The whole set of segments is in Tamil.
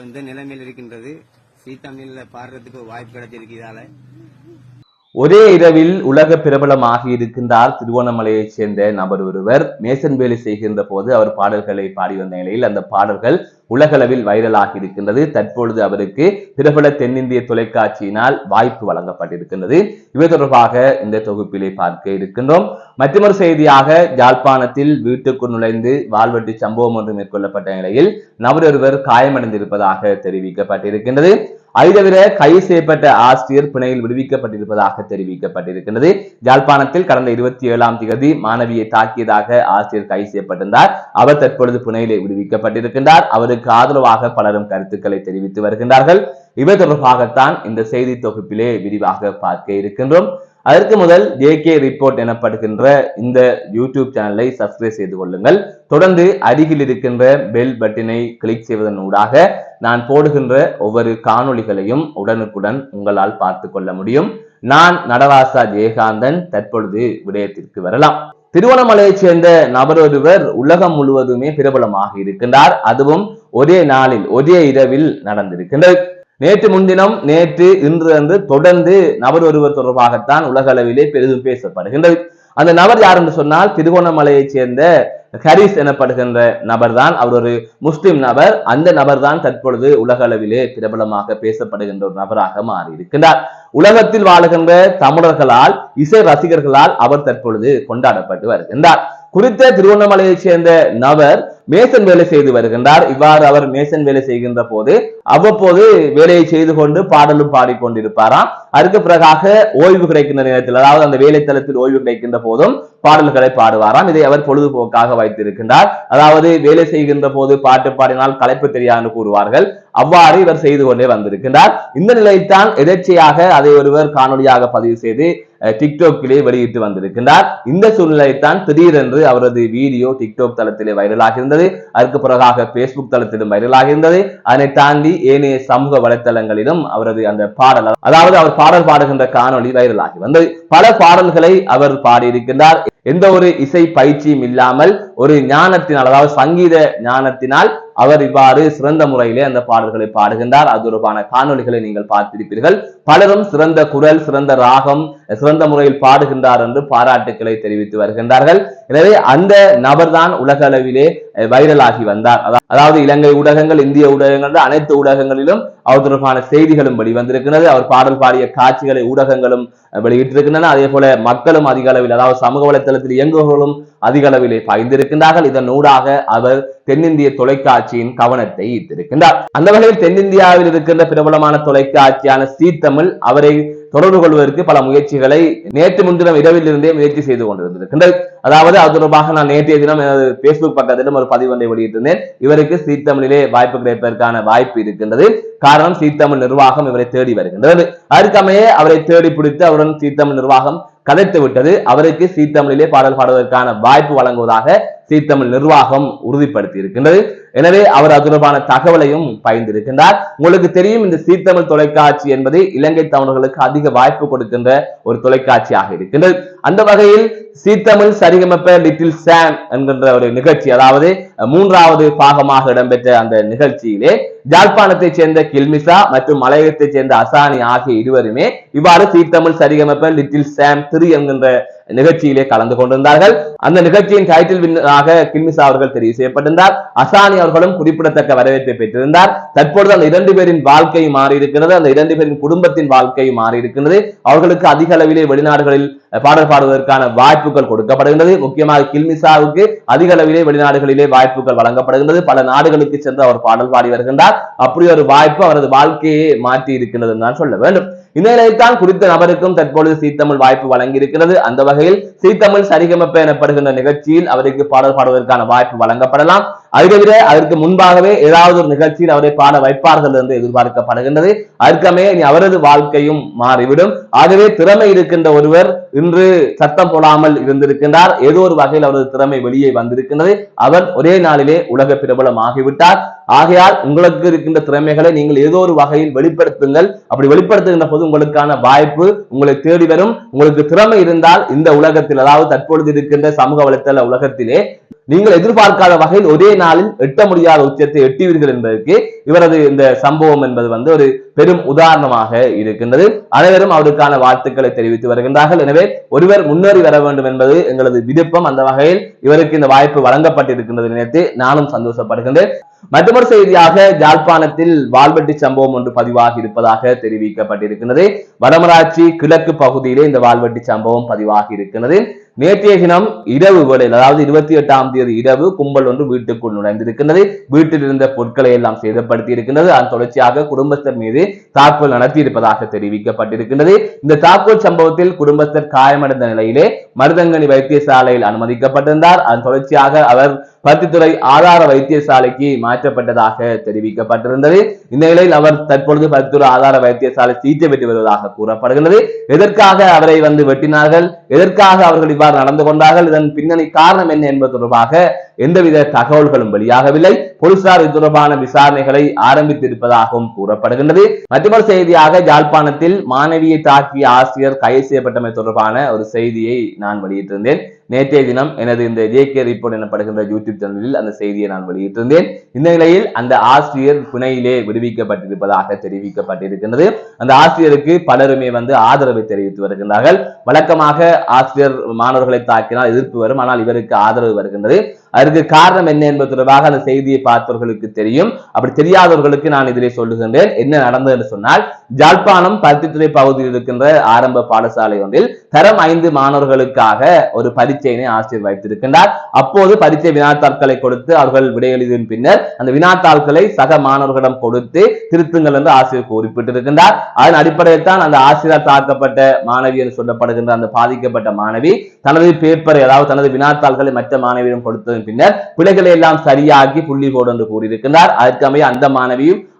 இந்த நிலைமையில் இருக்கின்றது. சீத்தமிழ்ல பாடுறதுக்கு வாய்ப்பு கிடைச்சிருக்கிறதால ஒரே இரவில் உலக பிரபலமாகி இருக்கின்றார் திருவோணமலையைச் சேர்ந்த நபர் ஒருவர். மேசன் வேலை செய்கின்ற போது அவர் பாடல்களை பாடி வந்த நிலையில் அந்த பாடல்கள் உலகளவில் வைரலாகி இருக்கின்றது. தற்பொழுது அவருக்கு பிரபல தென்னிந்திய தொலைக்காட்சியினால் வாய்ப்பு வழங்கப்பட்டிருக்கின்றது. இவை தொடர்பாக இந்த தொகுப்பிலே பார்க்க இருக்கின்றோம். மற்றொரு செய்தியாக யாழ்ப்பாணத்தில் வீட்டுக்குள் நுழைந்து வாழ்வெட்டு சம்பவம் ஒன்று மேற்கொள்ளப்பட்ட நிலையில் நபர் ஒருவர் காயமடைந்திருப்பதாக தெரிவிக்கப்பட்டிருக்கின்றது. அதை தவிர கைது செய்யப்பட்ட ஆசிரியர் பிணையில் விடுவிக்கப்பட்டிருப்பதாக தெரிவிக்கப்பட்டிருக்கிறது. யாழ்ப்பாணத்தில் கடந்த 27ஆம் தேதி மாணவியை தாக்கியதாக ஆசிரியர் கைது செய்யப்பட்டிருந்தார். அவர் தற்பொழுது பிணையிலே விடுவிக்கப்பட்டிருக்கின்றார். அவருக்கு ஆதரவாக பலரும் கருத்துக்களை தெரிவித்து வருகின்றார்கள். இவை தொடர்பாகத்தான் இந்த செய்தி தொகுப்பிலே விரிவாக பார்க்க இருக்கின்றோம். அதற்கு முதல் JK ரிப்போர்ட் எனப்படுகின்ற இந்த யூடியூப் சேனலை சப்ஸ்கிரைப் செய்து கொள்ளுங்கள். தொடர்ந்து அருகில் இருக்கின்ற பெல் பட்டனை கிளிக் செய்வதன் ஊடாக நான் போடுகின்ற ஒவ்வொரு காணொளிகளையும் உடனுக்குடன் உங்களால் பார்த்து கொள்ள முடியும். நான் நடராசா ஜெயகாந்தன். தற்பொழுது விடயத்திற்கு வரலாம். திருவோணமலையைச் சேர்ந்த நபர் ஒருவர் உலகம் முழுவதுமே பிரபலமாக இருக்கின்றார். அதுவும் ஒரே நாளில் ஒரே இரவில் நடந்திருக்கின்றது. நேற்று முன்தினம் நேற்று இன்று என்று தொடர்ந்து நபர் ஒருவர் தொடர்பாகத்தான் உலக அளவிலே பெரிதும் பேசப்படுகின்றது. அந்த நபர் யார் என்று சொன்னால் திருகோணமலையைச் சேர்ந்த ஹரிஸ் எனப்படுகின்ற நபர் தான். அவர் ஒரு முஸ்லிம் நபர். அந்த நபர் தான் தற்பொழுது உலக அளவிலே பிரபலமாக பேசப்படுகின்ற ஒரு நபராக மாறி இருக்கின்றார். உலகத்தில் வாழுகின்ற தமிழர்களால் இசை ரசிகர்களால் அவர் தற்பொழுது கொண்டாடப்பட்டு வருகின்றார். குறித்த திருவண்ணாமலையைச் சேர்ந்த நபர் மேசன் வேலை செய்து வருகின்றார். இவ்வாறு அவர் மேசன் வேலை செய்கின்ற போது அவ்வப்போது வேலையை செய்து கொண்டு பாடலும் பாடிக்கொண்டிருப்பாராம். அதற்கு பிறகாக ஓய்வு கிடைக்கின்ற நேரத்தில், அதாவது அந்த வேலைத்தளத்தில் ஓய்வு கிடைக்கின்ற போதும் பாடல்களை பாடுவாராம். இதை அவர் பொழுதுபோக்காக வைத்திருக்கின்றார். அதாவது வேலை செய்கின்ற போது பாட்டு பாடினால் களைப்பு தெரியாது கூறுவார்கள். அவ்வாறு இவர் செய்து கொண்டே வந்திருக்கின்றார். இந்த நிலையத்தான் எதேச்சையாக அதை ஒருவர் காணொலியாக பதிவு செய்து டிக்டாக்கிலே வெளியிட்டு வந்திருக்கின்றார். இந்த சூழ்நிலைத்தான் திடீரென்று அவரது வீடியோ டிக்டாக் தளத்திலே வைரலாக இருந்தது. அதற்கு பிறகாக பேஸ்புக் தளத்திலும் வைரலாக இருந்தது. அதனை தாண்டி ஏனைய சமூக வலைத்தளங்களிலும் அவரது அந்த பாடல், அதாவது அவர் பாடல் பாடுகின்ற காணொலி வைரலாகி வந்தது. பல பாடல்களை அவர் பாடியிருக்கின்றார். எந்த ஒரு இசை பயிற்சியும் இல்லாமல் ஒரு ஞானத்தினால், அதாவது சங்கீத ஞானத்தினால் அவர் இவ்வாறு சிறந்த முறையிலே அந்த பாடல்களை பாடுகின்றார். அது தொடர்பான காணொலிகளை நீங்கள் பார்த்திருப்பீர்கள். பலரும் சிறந்த குரல், சிறந்த ராகம், சிறந்த முறையில் பாடுகின்றார் என்று பாராட்டுக்களை தெரிவித்து வருகின்றார்கள். எனவே அந்த நபர் தான் உலக அளவிலே வைரலாகி வந்தார். அதாவது இலங்கை ஊடகங்கள், இந்திய ஊடகங்கள், அனைத்து ஊடகங்களிலும் அவர் தொடர்பான செய்திகளும் வெளிவந்திருக்கிறது. அவர் பாடல் பாடிய காட்சிகளை ஊடகங்களும் வெளியிட்டிருக்கின்றன. அதே போல மக்களும் அதிக அளவில், அதாவது சமூக வலைத்தளத்தில் இயங்குபவர்களும் அதிக அளவிலே பாய்ந்திருக்கின்றார்கள். இதன் ஊடாக அவர் தென்னிந்திய தொலைக்காட்சியின் கவனத்தை ஈர்த்திருக்கின்றார். அந்த வகையில் தென்னிந்தியாவில் இருக்கின்ற பிரபலமான தொலைக்காட்சியான ஜீ தமிழ் அவரை தொடர்பு கொள்வதற்கு பல முயற்சிகளை நேற்று முன்தினம் இரவில் இருந்தே முயற்சி செய்து கொண்டிருந்திருக்கின்றது. அதாவது அது தொடர்பாக நான் நேற்றைய தினம் எனது பேஸ்புக் பக்கத்திலும் ஒரு பதிவு ஒன்றை வெளியிட்டிருந்தேன். இவருக்கு ஜீ தமிழிலே வாய்ப்பு கிடைப்பதற்கான வாய்ப்பு இருக்கின்றது. காரணம், ஜீ தமிழ் நிர்வாகம் இவரை தேடி வருகின்றது. அதற்கமையே அவரை தேடி பிடித்து அவருடன் ஜீ தமிழ் நிர்வாகம் கதைத்து விட்டது. அவருக்கு ஜீ தமிழிலே பாடல் பாடுவதற்கான வாய்ப்பு வழங்குவதாக ஜீ தமிழ் நிர்வாகம் உறுதிப்படுத்தி இருக்கின்றது. எனவே அவர் அது தொடர்பான தகவலையும் பகிர்ந்திருக்கின்றார். உங்களுக்கு தெரியும், இந்த ஜீ தமிழ் தொலைக்காட்சி என்பது இலங்கை தமிழர்களுக்கு அதிக வாய்ப்பு கொடுக்கின்ற ஒரு தொலைக்காட்சியாக இருக்கின்றது. அந்த வகையில் ஜீ தமிழ் சரிகமப லிட்டில் சாம் என்கின்ற ஒரு நிகழ்ச்சி, அதாவது 3வது பாகமாக இடம்பெற்ற அந்த நிகழ்ச்சியிலே யாழ்ப்பாணத்தைச் சேர்ந்த கில்மிசா மற்றும் மலையகத்தைச் சேர்ந்த அசானி ஆகிய இருவருமே இவ்வாறு ஜீ தமிழ் சரிகமப லிட்டில் சாம் 3 என்கின்ற நிகழ்ச்சியிலே கலந்து கொண்டிருந்தார்கள். அந்த நிகழ்ச்சியின் டைட்டில் வின்னராக கில்மிசா அவர்கள் தெரிவு செய்யப்பட்டிருந்தார். அசானி அவர்களும் குறிப்பிடத்தக்க வரவேற்பை பெற்றிருந்தார். தற்பொழுது அந்த 2 பேரின் வாழ்க்கை மாறி இருக்கிறது. அந்த 2 பேரின் குடும்பத்தின் வாழ்க்கை மாறி இருக்கின்றது. அவர்களுக்கு அதிக அளவிலே வெளிநாடுகளில் பாடல் பாடுவதற்கான வாய்ப்புகள் கொடுக்கப்படுகின்றது. முக்கியமாக கில்மிசாவுக்கு அதிக அளவிலே வெளிநாடுகளிலே வாய்ப்புகள் வழங்கப்படுகின்றது. பல நாடுகளுக்கு சென்று அவர் பாடல் பாடி வருகின்றார். அப்படி ஒரு வாய்ப்பு அவரது வாழ்க்கையை மாற்றி இருக்கின்றது என்று சொல்ல வேண்டும். இந்த நிலையத்தான் குறித்த நபருக்கும் தற்பொழுது ஜீ தமிழ் வாய்ப்பு வழங்கி இருக்கிறது. அந்த வகையில் ஜீ தமிழ் சரிகமப எனப்படுகின்ற நிகழ்ச்சியில் அவருக்கு பாடல் பாடுவதற்கான வாய்ப்பு வழங்கப்படலாம். அதை தவிர அதற்கு முன்பாகவே ஏதாவது ஒரு நிகழ்ச்சியில் அவரை பாட வைப்பார்கள் என்று எதிர்பார்க்கப்படுகின்றது. அதற்கமே அவரது வாழ்க்கையும் மாறிவிடும். ஆகவே திறமை இருக்கின்ற ஒருவர் இன்று சத்தம் போடாமல் இருந்திருக்கின்றார். ஏதோ ஒரு வகையில் அவரது திறமை வெளியே வந்திருக்கின்றது. அவர் ஒரே நாளிலே உலக பிரபலம் ஆகிவிட்டார். ஆகையால் உங்களுக்கு இருக்கின்ற திறமைகளை நீங்கள் ஏதோ ஒரு வகையில் வெளிப்படுத்துங்கள். அப்படி வெளிப்படுத்துகின்ற போது உங்களுக்கான வாய்ப்பு உங்களை தேடி வரும். உங்களுக்கு திறமை இருந்தால் இந்த உலகத்தில், அதாவது தற்பொழுது இருக்கின்ற சமூக வலைத்தள உலகத்திலே நீங்கள் எதிர்பார்க்காத வகையில் ஒரே நாளில் எட்ட முடியாத உச்சத்தை எட்டுவீர்கள் என்பதற்கு இவரது இந்த சம்பவம் என்பது ஒரு பெரும் உதாரணமாக இருக்கின்றது. அனைவரும் அவருக்கான வாழ்த்துக்களை தெரிவித்து வருகின்றார்கள். எனவே ஒருவர் முன்னேறி வர வேண்டும் என்பது எங்களது விருப்பம். அந்த வகையில் இவருக்கு இந்த வாய்ப்பு வழங்கப்பட்டிருக்கின்றது நினைத்து நானும் சந்தோஷப்படுகின்றேன். மற்றொரு செய்தியாக யாழ்ப்பாணத்தில் வாள்வெட்டி சம்பவம் ஒன்று பதிவாகி இருப்பதாக தெரிவிக்கப்பட்டிருக்கிறது. வடமராட்சி கிழக்கு பகுதியிலே இந்த வாள்வெட்டி சம்பவம் பதிவாகி இருக்கிறது. நேற்றைய தினம் இரவு வேளையில், அதாவது 28ஆம் தேதி இரவு கும்பல் ஒன்று வீட்டுக்குள் நுழைந்திருக்கின்றது. வீட்டில் இருந்த பொருட்களை எல்லாம் சேதப்படுத்தி இருக்கின்றது. அதன் தொடர்ச்சியாக குடும்பஸ்தர் மீது தாக்குதல் நடத்தி இருப்பதாக தெரிவிக்கப்பட்டிருக்கின்றது. இந்த தாக்குதல் சம்பவத்தில் குடும்பஸ்தர் காயமடைந்த நிலையிலே மருதங்கனி வைத்தியசாலையில் அனுமதிக்கப்பட்டிருந்தார். அதன் தொடர்ச்சியாக அவர் பருத்தித்துறை ஆதார வைத்தியசாலைக்கு மாற்றப்பட்டதாக தெரிவிக்கப்பட்டிருந்தது. இந்த நிலையில் அவர் தற்பொழுது பருத்தித்துறை ஆதார வைத்தியசாலை சிகிச்சை பெற்று வருவதாக கூறப்படுகிறது. எதற்காக அவரை வெட்டினார்கள், எதற்காக அவர்கள் இவ்வாறு நடந்து கொண்டார்கள், இதன் பின்னணி காரணம் என்ன என்பது தொடர்பாக எந்தவித தகவல்களும் வெளியாகவில்லை. போலீசார் இது தொடர்பான விசாரணைகளை ஆரம்பித்திருப்பதாகவும் கூறப்படுகின்றது. மற்றொரு செய்தியாக யாழ்ப்பாணத்தில் மாணவியை தாக்கிய ஆசிரியர் கைது செய்யப்பட்டமை தொடர்பான ஒரு செய்தியை நான் வெளியிட்டிருந்தேன். நேற்றைய தினம் எனது இந்த ஜேகே ரிப்போர்ட் எனப்படுகின்ற யூடியூப் சேனலில் அந்த செய்தியை நான் வெளியிட்டிருந்தேன். இந்த நிலையில் அந்த ஆசிரியர் பிணையிலே விடுவிக்கப்பட்டிருப்பதாக தெரிவிக்கப்பட்டிருக்கின்றது. அந்த ஆசிரியருக்கு பலருமே ஆதரவை தெரிவித்து வருகின்றார்கள். வழக்கமாக ஆசிரியர் மாணவர்களை தாக்கினால் எதிர்ப்பு வரும், ஆனால் இவருக்கு ஆதரவு வருகின்றது. அதற்கு காரணம் என்ன என்பது தொடர்பாக அந்த செய்தியை பார்த்தவர்களுக்கு தெரியும். அப்படி தெரியாதவர்களுக்கு நான் இதிலே சொல்லுகின்றேன். என்ன நடந்தது என்று சொன்னால், யாழ்ப்பாணம் பருத்தித்துறை பகுதியில் இருக்கின்ற ஆரம்ப பாடசாலை ஒன்றில் தரம் 5 மாணவர்களுக்காக ஒரு பரீட்சையினை ஆசிரியர் வைத்திருக்கின்றார். அப்போது பரீட்சை வினாத்தாள்களை கொடுத்து அவர்கள் விடை எழுதியின் பின்னர் அந்த வினாத்தாள்களை சக மாணவர்களிடம் கொடுத்து திருத்துங்கள் என்று ஆசிரியர் குறிப்பிட்டிருக்கின்றார். அதன் அடிப்படையில் தான் அந்த ஆசிரியர் தாக்கப்பட்ட மாணவி என்று சொல்லப்படுகின்ற அந்த பாதிக்கப்பட்ட மாணவி தனது பேப்பரை, அதாவது தனது வினாத்தாள்களை மற்ற மாணவியிடம் கொடுத்ததன் பின்னர் பிழைகளை எல்லாம் சரியாக்கி புள்ளி போடு என்று கூறியிருக்கின்றார். அதற்கமைய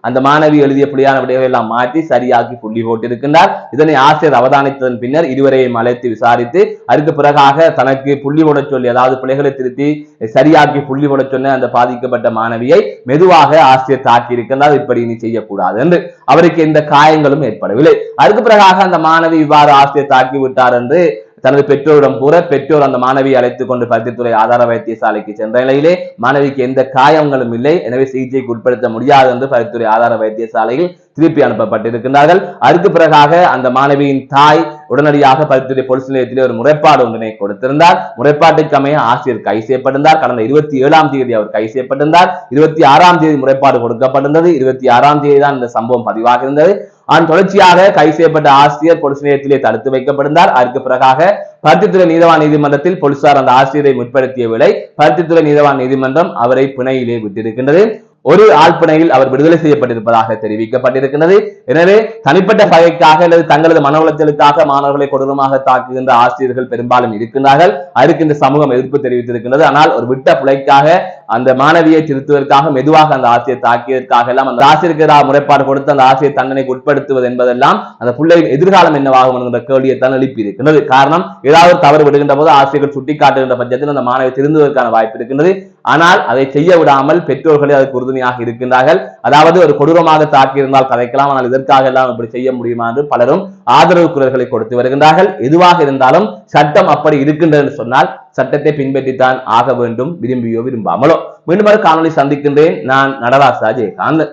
அந்த மாணவி எழுதிய பிழையான விடைகளை எல்லாம் மாற்றி சரியாக்கி புள்ளி போட்டிருக்கின்றார். இதனை ஆசிரியர் அவதானித்ததன் பின்னர் இருவரையும் அழைத்து விசாரித்து அதற்கு பிறகாக தனக்கு புள்ளி போட சொல்லி, அதாவது பிழைகளை திருத்தி சரியாக்கி புள்ளி போட சொன்ன அந்த பாதிக்கப்பட்ட மாணவியை மெதுவாக ஆசிரியர் தாக்கி இருக்கின்றார். இப்படி இனி செய்யக்கூடாது என்று. அவருக்கு எந்த காயங்களும் ஏற்படவில்லை. அதற்கு பிறகாக அந்த மாணவி இவ்வாறு ஆசிரியர் தாக்கி விட்டார் என்று தனது பெற்றோரிடம் கூற, பெற்றோர் அந்த மாணவியை அழைத்துக் கொண்டு பருத்தித்துறை ஆதார வைத்தியசாலைக்கு சென்ற நிலையிலே மாணவிக்கு எந்த காயங்களும் இல்லை, எனவே சிகிச்சைக்கு உட்படுத்த முடியாது என்று பருத்தித்துறை ஆதார வைத்தியசாலையில் திருப்பி அனுப்பப்பட்டிருக்கின்றார்கள். அதற்கு பிறகாக அந்த மாணவியின் தாய் உடனடியாக பருத்தித்துறை போலீஸ் நிலையத்திலே ஒரு முறைப்பாடு ஒன்றினை கொடுத்திருந்தார். முறைப்பாட்டுக்கு அமைய ஆசிரியர் கைது செய்யப்பட்டிருந்தார். கடந்த 27ஆம் தேதி அவர் கைது செய்யப்பட்டிருந்தார். 26ஆம் தேதி முறைப்பாடு கொடுக்கப்பட்டிருந்தது. 26ஆம் தேதி தான் இந்த சம்பவம் பதிவாக இருந்தது. அதன் தொடர்ச்சியாக கைது செய்யப்பட்ட ஆசிரியர் போலீஸ் நிலையத்திலே தடுத்து வைக்கப்பட்டிருந்தார். அதற்கு பிறகாக பருத்தித்துறை நீதவான் நீதிமன்றத்தில் போலீசார் அந்த ஆசிரியரை முற்படுத்திய வேளை பருத்தித்துறை நீதவான் நீதிமன்றம் அவரை பிணையிலே விட்டிருக்கின்றது. ஒரு ஆழ்பிணையில் அவர் விடுதலை செய்யப்பட்டிருப்பதாக தெரிவிக்கப்பட்டிருக்கிறது. எனவே தனிப்பட்ட பகைக்காக அல்லது தங்களது மன உளைச்சலுக்காக மாணவர்களை கொடூரமாக தாக்குகின்ற ஆசிரியர்கள் பெரும்பாலும் இருக்கின்றார்கள். அதற்கு இந்த சமூகம் எதிர்ப்பு தெரிவித்திருக்கின்றது. ஆனால் ஒரு விட்ட பிழைக்காக அந்த மாணவியை திருத்துவதற்காக மெதுவாக அந்த ஆசிரியர் தாக்கியதற்காக எல்லாம் அந்த ஆசிரியருக்கு ஏதாவது முறைப்பாடு கொடுத்து அந்த ஆசிரியர் தண்டனைக்கு உட்படுத்துவது என்பதெல்லாம் அந்த பிள்ளையின் எதிர்காலம் என்னவாகும் என்கிற கேள்வியை தான் எழுப்பி இருக்கின்றது. காரணம், ஏதாவது தவறு விடுகின்ற போது ஆசிரியர்கள் சுட்டிக்காட்டுகின்ற பட்சத்தில் அந்த மாணவி திருந்துவதற்கான வாய்ப்பு இருக்கின்றது. ஆனால் அதை செய்ய விடாமல் பெற்றோர்களே அதற்கு உறுதுணையாக இருக்கின்றார்கள். அதாவது ஒரு கொடூரமாக தாக்கியிருந்தால் கதைக்கலாம், ஆனால் இதற்காக எல்லாம் இப்படி செய்ய முடியுமா என்று பலரும் ஆதரவு குரல்களை கொடுத்து வருகின்றார்கள். எதுவாக இருந்தாலும் சட்டம் அப்படி இருக்கின்றது என்று சொன்னால் சட்டத்தை பின்பற்றித்தான் ஆக வேண்டும், விரும்பியோ விரும்பாமலோ. மீண்டும் காணொலி சந்திக்கின்றேன். நான் நடராஜா ஜெயகாந்த்.